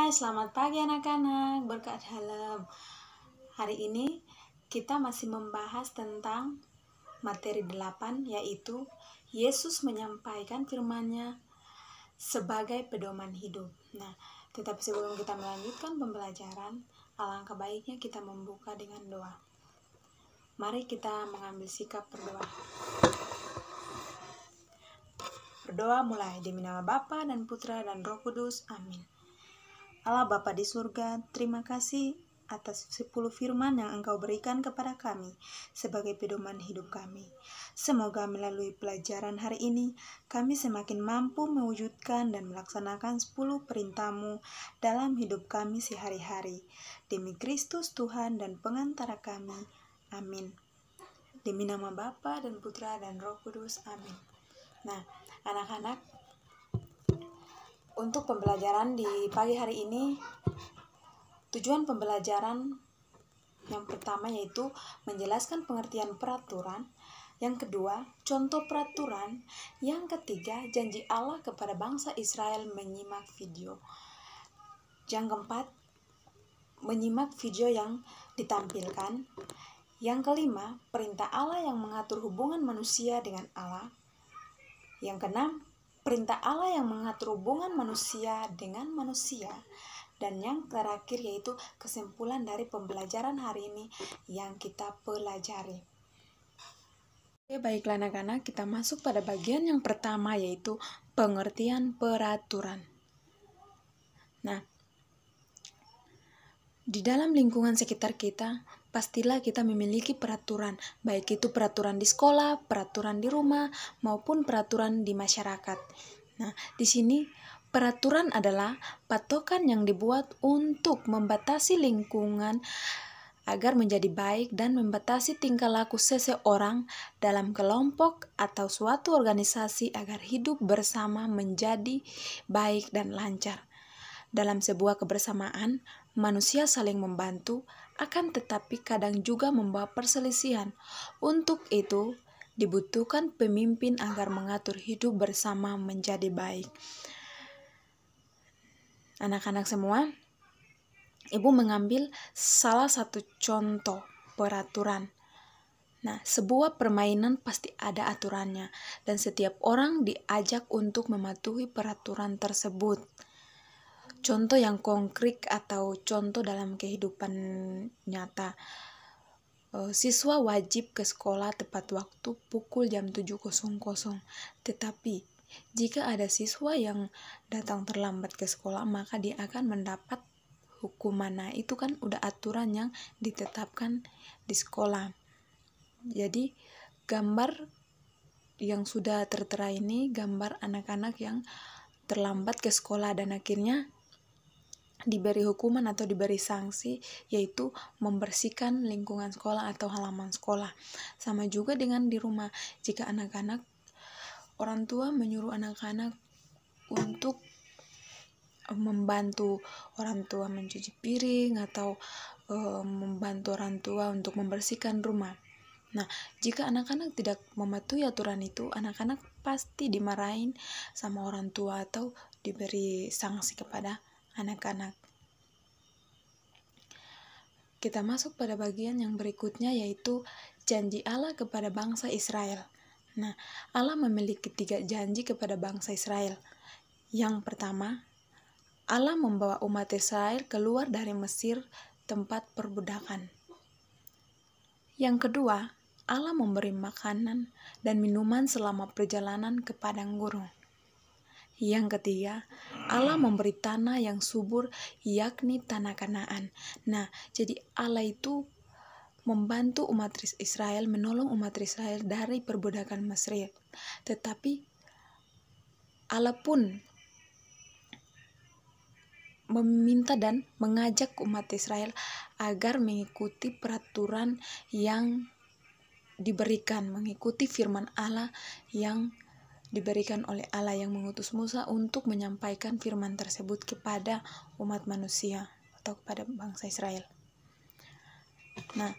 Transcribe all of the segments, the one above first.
Hai, selamat pagi anak-anak, berkat dalam. Hari ini kita masih membahas tentang materi 8, yaitu Yesus menyampaikan firman-Nya sebagai pedoman hidup. Nah, tetapi sebelum kita melanjutkan pembelajaran, alangkah baiknya kita membuka dengan doa. Mari kita mengambil sikap berdoa. Berdoa mulai demi nama Bapa dan Putra dan Roh Kudus. Amin. Allah Bapa di surga, terima kasih atas 10 firman yang Engkau berikan kepada kami sebagai pedoman hidup kami. Semoga melalui pelajaran hari ini, kami semakin mampu mewujudkan dan melaksanakan 10 perintah-Mu dalam hidup kami sehari-hari. Demi Kristus Tuhan dan pengantara kami. Amin. Demi nama Bapa dan Putra dan Roh Kudus. Amin. Nah, anak-anak, untuk pembelajaran di pagi hari ini, tujuan pembelajaran yang pertama yaitu menjelaskan pengertian peraturan, yang kedua, contoh peraturan, yang ketiga, janji Allah kepada bangsa Israel menyimak video. Yang keempat, menyimak video yang ditampilkan. Yang kelima, perintah Allah yang mengatur hubungan manusia dengan Allah. Yang keenam, perintah Allah yang mengatur hubungan manusia dengan manusia. Dan yang terakhir yaitu kesimpulan dari pembelajaran hari ini yang kita pelajari. Oke, baiklah anak-anak, kita masuk pada bagian yang pertama yaitu pengertian peraturan. Nah, di dalam lingkungan sekitar kita, pastilah kita memiliki peraturan, baik itu peraturan di sekolah, peraturan di rumah, maupun peraturan di masyarakat. Nah, di sini peraturan adalah patokan yang dibuat untuk membatasi lingkungan agar menjadi baik dan membatasi tingkah laku seseorang dalam kelompok atau suatu organisasi agar hidup bersama menjadi baik dan lancar. Dalam sebuah kebersamaan, manusia saling membantu, akan tetapi kadang juga membawa perselisihan. Untuk itu, dibutuhkan pemimpin agar mengatur hidup bersama menjadi baik. Anak-anak semua, Ibu mengambil salah satu contoh peraturan. Nah, sebuah permainan pasti ada aturannya, dan setiap orang diajak untuk mematuhi peraturan tersebut. Contoh yang konkret atau contoh dalam kehidupan nyata. Siswa wajib ke sekolah tepat waktu pukul jam 7.00. Tetapi jika ada siswa yang datang terlambat ke sekolah, maka dia akan mendapat hukuman. Nah, itu kan udah aturan yang ditetapkan di sekolah. Jadi gambar yang sudah tertera ini gambar anak-anak yang terlambat ke sekolah dan akhirnya diberi hukuman atau diberi sanksi, yaitu membersihkan lingkungan sekolah atau halaman sekolah. Sama juga dengan di rumah, jika anak-anak, orang tua menyuruh anak-anak untuk membantu orang tua mencuci piring atau membantu orang tua untuk membersihkan rumah. Nah, jika anak-anak tidak mematuhi aturan itu, anak-anak pasti dimarahin sama orang tua atau diberi sanksi kepada anak-anak. Kita masuk pada bagian yang berikutnya yaitu janji Allah kepada bangsa Israel. Nah, Allah memiliki 3 janji kepada bangsa Israel. Yang pertama, Allah membawa umat Israel keluar dari Mesir, tempat perbudakan. Yang kedua, Allah memberi makanan dan minuman selama perjalanan ke padang gurun. Yang ketiga, Allah memberi tanah yang subur, yakni tanah Kanaan. Nah, jadi Allah itu membantu umat Israel, menolong umat Israel dari perbudakan Mesir. Tetapi Allah pun meminta dan mengajak umat Israel agar mengikuti peraturan yang diberikan, mengikuti firman Allah yang diberikan oleh Allah yang mengutus Musa untuk menyampaikan firman tersebut kepada umat manusia atau kepada bangsa Israel. Nah,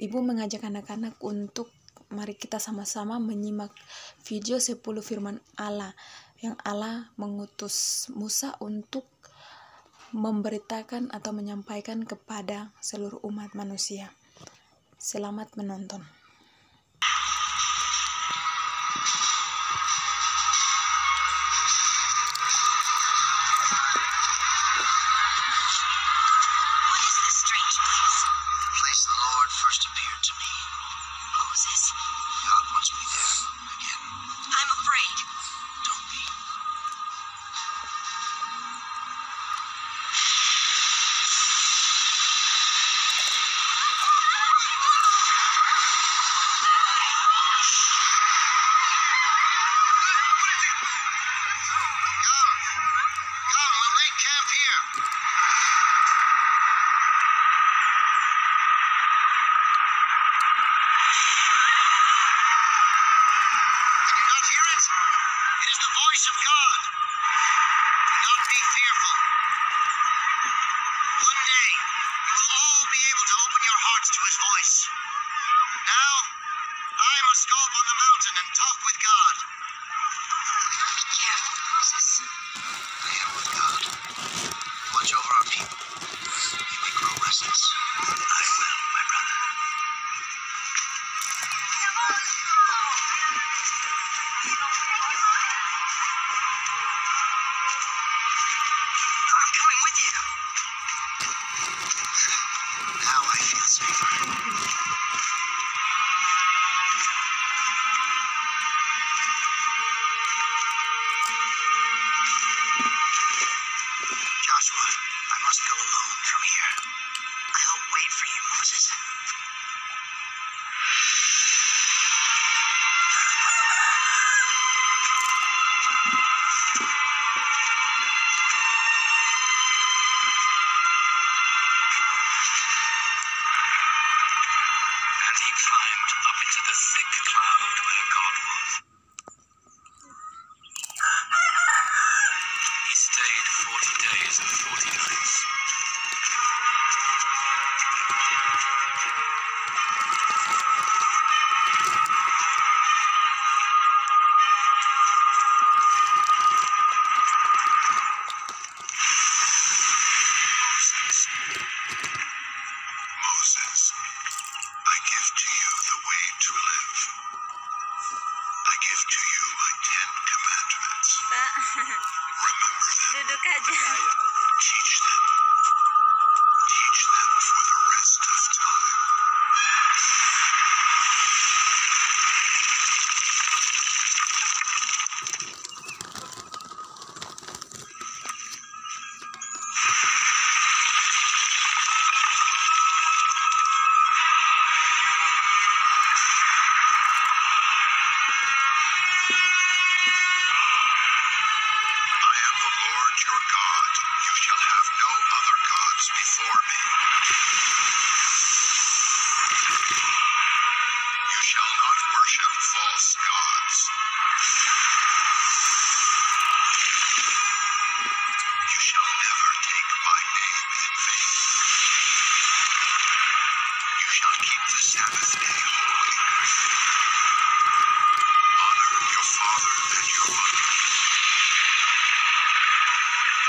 Ibu mengajak anak-anak untuk mari kita sama-sama menyimak video 10 firman Allah yang Allah mengutus Musa untuk memberitakan atau menyampaikan kepada seluruh umat manusia. Selamat menonton. What is this strange place? The place the Lord first appeared to me. Moses. God wants me there again. I'm afraid. Don't be. Come, we'll make camp here. Can you not hear it? It is the voice of God. Do not be fearful. One day, you will all be able to open your hearts to his voice. Now, I must go up on the mountain and talk with God. Be careful, Moses. I am with God. Watch over our people. They may grow restless. I will, my brother. I'm coming with you. Now I feel safer. Joshua, I must go alone from here. I'll wait for you, Moses. And he climbed up into the thick cloud where God was. He stayed 40 days and 40 nights. Moses, I give to you the way to live. I give to you my 10 commandments. Pak, Remember them. duduk aja. Teach them. Teach them for the rest of time. I am the Lord your God. You shall have no other gods before me. You shall not worship false gods. You shall never take my name in vain. You shall keep the Sabbath day holy. Honor your father and your mother.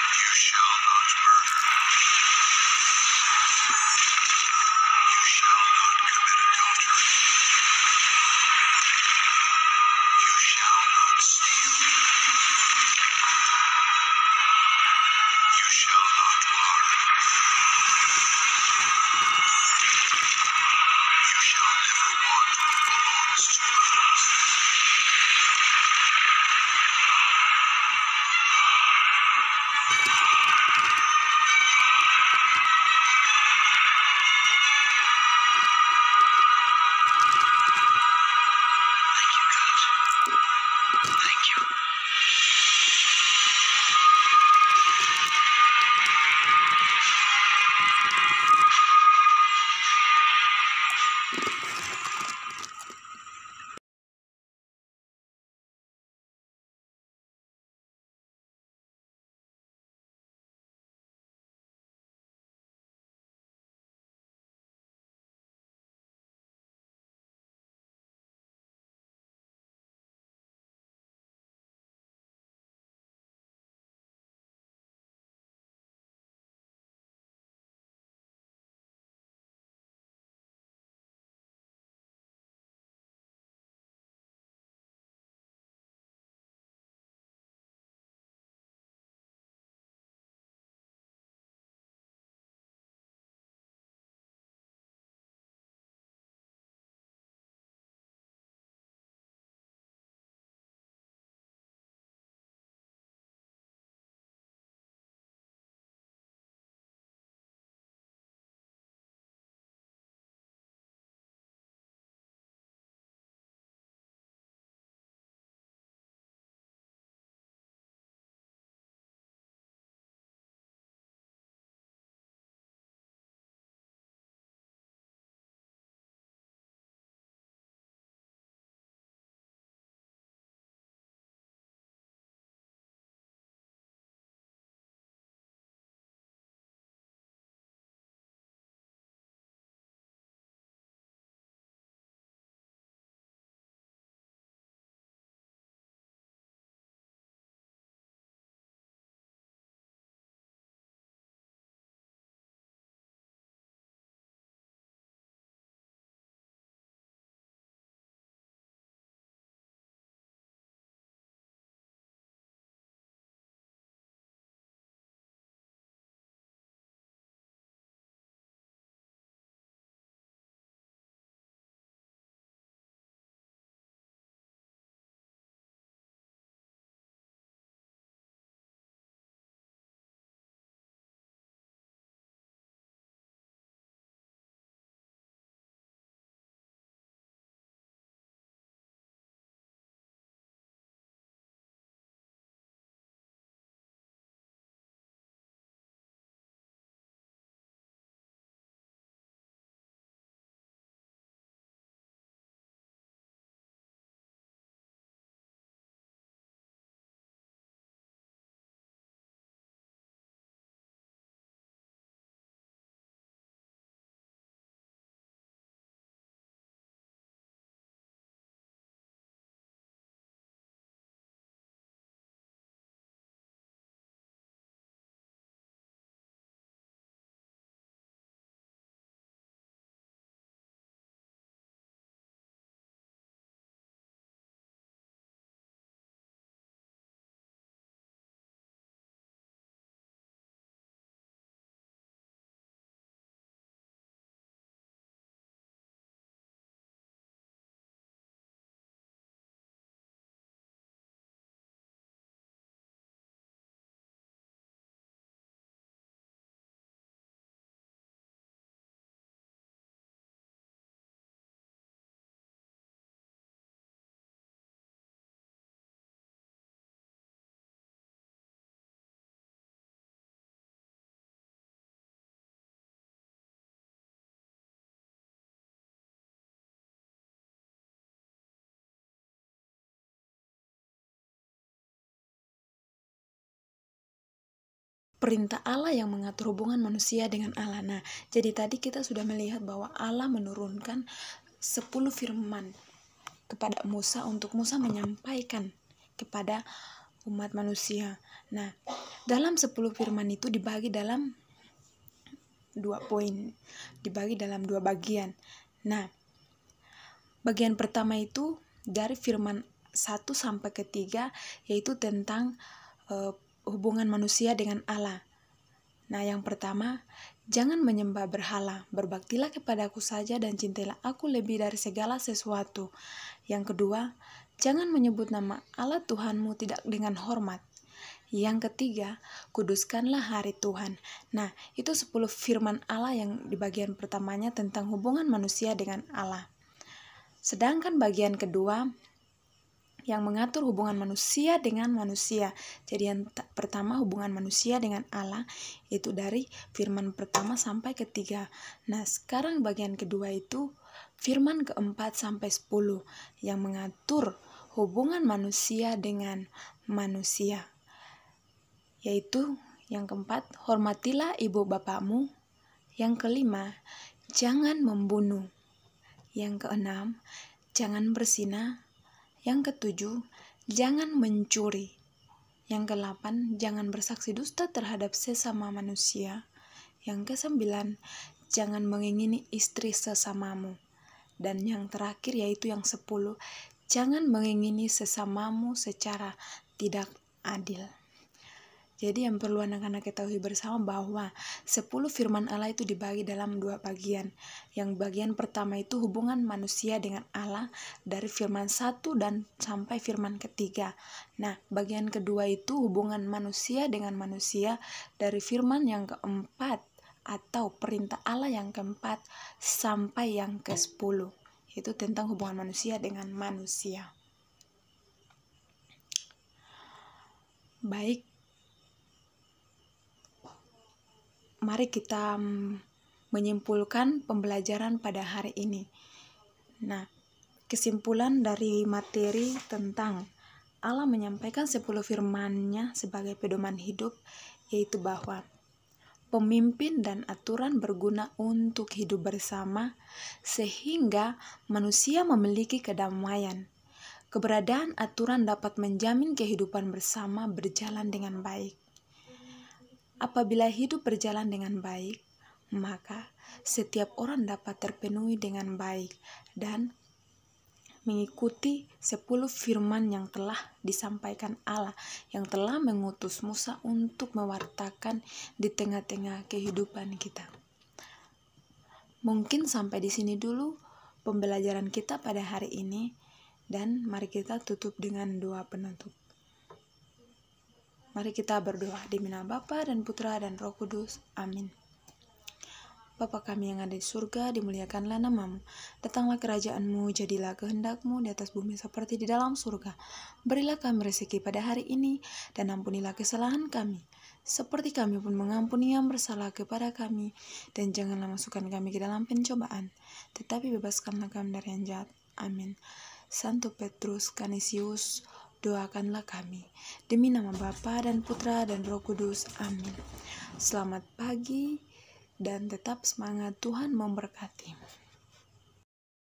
You shall not murder. perintah Allah yang mengatur hubungan manusia dengan Allah. Nah, jadi tadi kita sudah melihat bahwa Allah menurunkan 10 firman kepada Musa untuk Musa menyampaikan kepada umat manusia. Nah, dalam 10 firman itu dibagi dalam 2 poin, dibagi dalam 2 bagian. Nah, bagian pertama itu dari firman 1 sampai ke 3, yaitu tentang hubungan manusia dengan Allah. Nah, yang pertama, jangan menyembah berhala, berbaktilah kepadaku saja dan cintailah aku lebih dari segala sesuatu. Yang kedua, jangan menyebut nama Allah Tuhanmu tidak dengan hormat. Yang ketiga, kuduskanlah hari Tuhan. Nah, itu 10 firman Allah yang di bagian pertamanya tentang hubungan manusia dengan Allah. Sedangkan bagian kedua yang mengatur hubungan manusia dengan manusia. Jadi yang pertama hubungan manusia dengan Allah, itu dari firman pertama sampai ketiga. Nah, sekarang bagian kedua itu firman keempat sampai 10 yang mengatur hubungan manusia dengan manusia. Yaitu yang keempat, hormatilah ibu bapakmu. Yang kelima, jangan membunuh. Yang keenam, jangan berzinah. Yang ketujuh, jangan mencuri. Yang kedelapan, jangan bersaksi dusta terhadap sesama manusia. Yang kesembilan, jangan mengingini istri sesamamu. Dan yang terakhir yaitu yang 10, jangan mengingini sesamamu secara tidak adil. Jadi yang perlu anak-anak ketahui bersama bahwa 10 firman Allah itu dibagi dalam 2 bagian. Yang bagian pertama itu hubungan manusia dengan Allah dari firman 1 dan sampai firman ketiga. Nah, bagian kedua itu hubungan manusia dengan manusia dari firman yang keempat atau perintah Allah yang keempat sampai yang ke-10. Itu tentang hubungan manusia dengan manusia. Baik, mari kita menyimpulkan pembelajaran pada hari ini. Nah, kesimpulan dari materi tentang Allah menyampaikan 10 firman-Nya sebagai pedoman hidup, yaitu bahwa pemimpin dan aturan berguna untuk hidup bersama sehingga manusia memiliki kedamaian. Keberadaan aturan dapat menjamin kehidupan bersama berjalan dengan baik. Apabila hidup berjalan dengan baik, maka setiap orang dapat terpenuhi dengan baik dan mengikuti 10 firman yang telah disampaikan Allah, yang telah mengutus Musa untuk mewartakan di tengah-tengah kehidupan kita. Mungkin sampai di sini dulu pembelajaran kita pada hari ini, dan mari kita tutup dengan doa penutup. Mari kita berdoa di nama Bapa dan Putra dan Roh Kudus. Amin. Bapa kami yang ada di surga, dimuliakanlah namamu. Datanglah kerajaan-Mu, jadilah kehendak-Mu di atas bumi seperti di dalam surga. Berilah kami rezeki pada hari ini, dan ampunilah kesalahan kami, seperti kami pun mengampuni yang bersalah kepada kami. Dan janganlah masukkan kami ke dalam pencobaan, tetapi bebaskanlah kami dari yang jahat. Amin. Santo Petrus, Canisius, doakanlah kami. Demi nama Bapa dan Putra dan Roh Kudus. Amin. Selamat pagi dan tetap semangat, Tuhan memberkati.